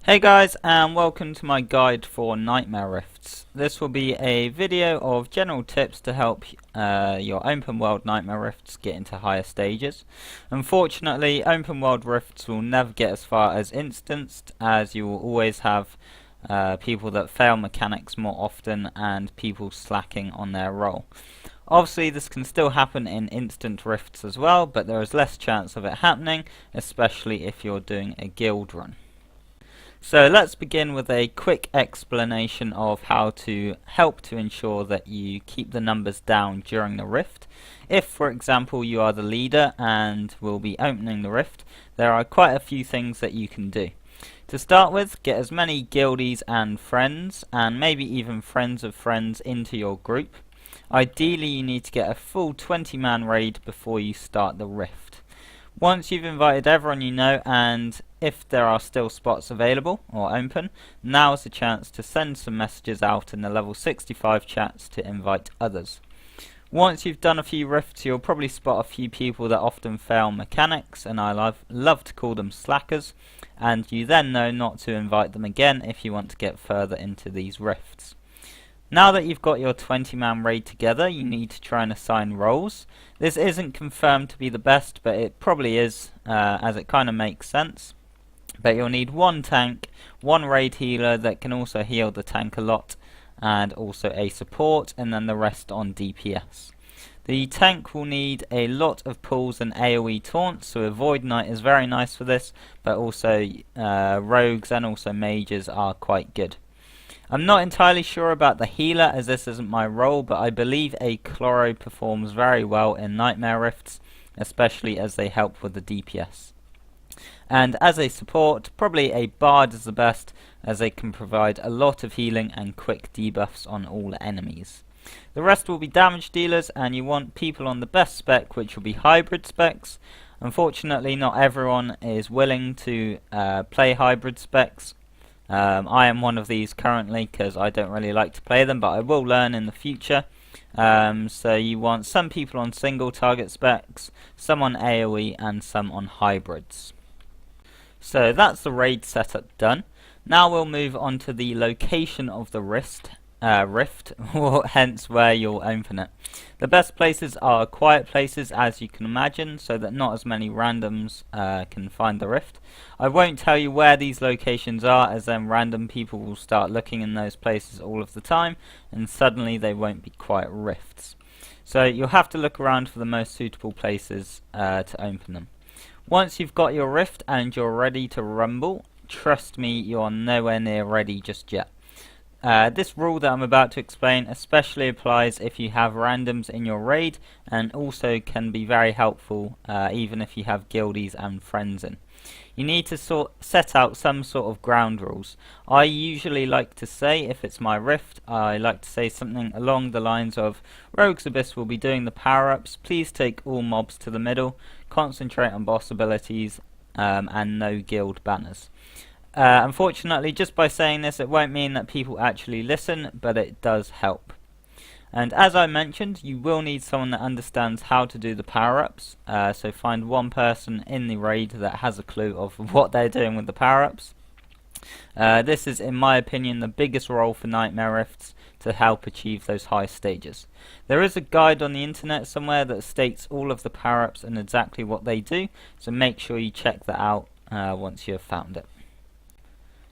Hey guys, and welcome to my guide for Nightmare Rifts. This will be a video of general tips to help your open world Nightmare Rifts get into higher stages. Unfortunately, open world Rifts will never get as far as instanced, as you will always have people that fail mechanics more often and people slacking on their role. Obviously this can still happen in instant rifts as well, but there is less chance of it happening, especially if you're doing a guild run. So let's begin with a quick explanation of how to help to ensure that you keep the numbers down during the rift. If, for example, you are the leader and will be opening the rift, there are quite a few things that you can do. To start with, get as many guildies and friends, and maybe even friends of friends, into your group. Ideally, you need to get a full 20-man raid before you start the rift. Once you've invited everyone you know, and if there are still spots available or open, now is the chance to send some messages out in the level 65 chats to invite others. Once you've done a few rifts, you'll probably spot a few people that often fail mechanics, and I love to call them slackers, and you then know not to invite them again if you want to get further into these rifts. Now that you've got your 20-man raid together, you need to try and assign roles. This isn't confirmed to be the best, but it probably is, as it kind of makes sense. But you'll need one tank, one raid healer that can also heal the tank a lot, and also a support, and then the rest on DPS. The tank will need a lot of pulls and AoE taunts, so a Void Knight is very nice for this, but also rogues and also mages are quite good. I'm not entirely sure about the healer, as this isn't my role, but I believe a Chloro performs very well in Nightmare Rifts, especially as they help with the DPS. And as a support, probably a Bard is the best, as they can provide a lot of healing and quick debuffs on all enemies. The rest will be damage dealers, and you want people on the best spec, which will be hybrid specs. Unfortunately, not everyone is willing to play hybrid specs. I am one of these currently because I don't really like to play them, but I will learn in the future. So you want some people on single target specs, some on AoE, and some on hybrids. So that's the raid setup done. Now we'll move on to the location of the rift, or hence where you'll open it. The best places are quiet places, as you can imagine, so that not as many randoms can find the rift. I won't tell you where these locations are, as then random people will start looking in those places all of the time, and suddenly they won't be quiet rifts. So you'll have to look around for the most suitable places to open them. Once you've got your rift and you're ready to rumble, trust me, you're nowhere near ready just yet. This rule that I'm about to explain especially applies if you have randoms in your raid, and also can be very helpful even if you have guildies and friends in. You need to set out some sort of ground rules. I usually like to say, if it's my rift, I like to say something along the lines of: Rogue's Abyss will be doing the power-ups, please take all mobs to the middle, concentrate on boss abilities, and no guild banners. Unfortunately, just by saying this, it won't mean that people actually listen, but it does help. And as I mentioned, you will need someone that understands how to do the power-ups, so find one person in the raid that has a clue of what they're doing with the power-ups. This is, in my opinion, the biggest role for Nightmare Rifts to help achieve those high stages. There is a guide on the internet somewhere that states all of the power-ups and exactly what they do, so make sure you check that out once you have found it.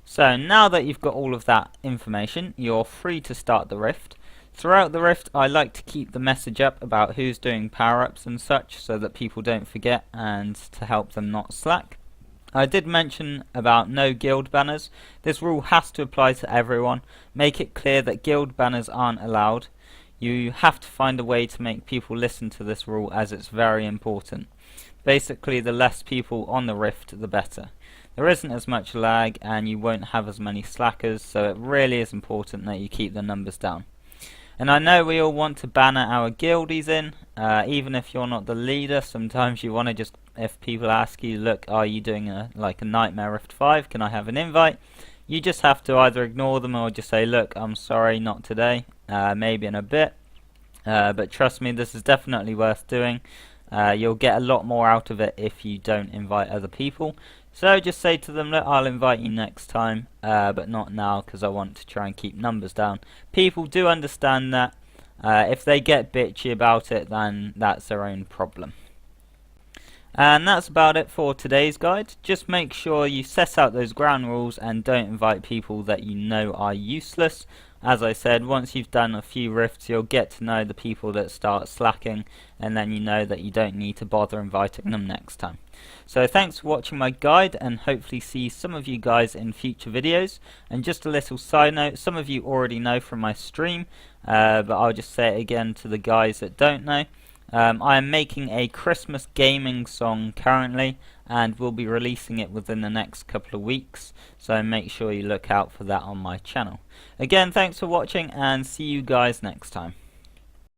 So now that you've got all of that information, you're free to start the rift. Throughout the rift, I like to keep the message up about who's doing power-ups and such, so that people don't forget and to help them not slack. I did mention about no guild banners. This rule has to apply to everyone. Make it clear that guild banners aren't allowed. You have to find a way to make people listen to this rule, as it's very important. Basically, the less people on the rift, the better. There isn't as much lag, and you won't have as many slackers, so it really is important that you keep the numbers down. And I know we all want to banner our guildies in, even if you're not the leader. Sometimes you want to just, if people ask you, look, are you doing a Nightmare Rift 5, can I have an invite? You just have to either ignore them or just say, look, I'm sorry, not today, maybe in a bit. But trust me, this is definitely worth doing. You'll get a lot more out of it if you don't invite other people. So just say to them, look, I'll invite you next time, but not now because I want to try and keep numbers down. People do understand that. If they get bitchy about it, then that's their own problem. And that's about it for today's guide. Just make sure you set out those ground rules and don't invite people that you know are useless. As I said, once you've done a few rifts, you'll get to know the people that start slacking, and then you know that you don't need to bother inviting them next time. So thanks for watching my guide, and hopefully see some of you guys in future videos. And just a little side note, some of you already know from my stream, but I'll just say it again to the guys that don't know. I am making a Christmas gaming song currently, and we'll be releasing it within the next couple of weeks, so make sure you look out for that on my channel. Again, thanks for watching, and see you guys next time.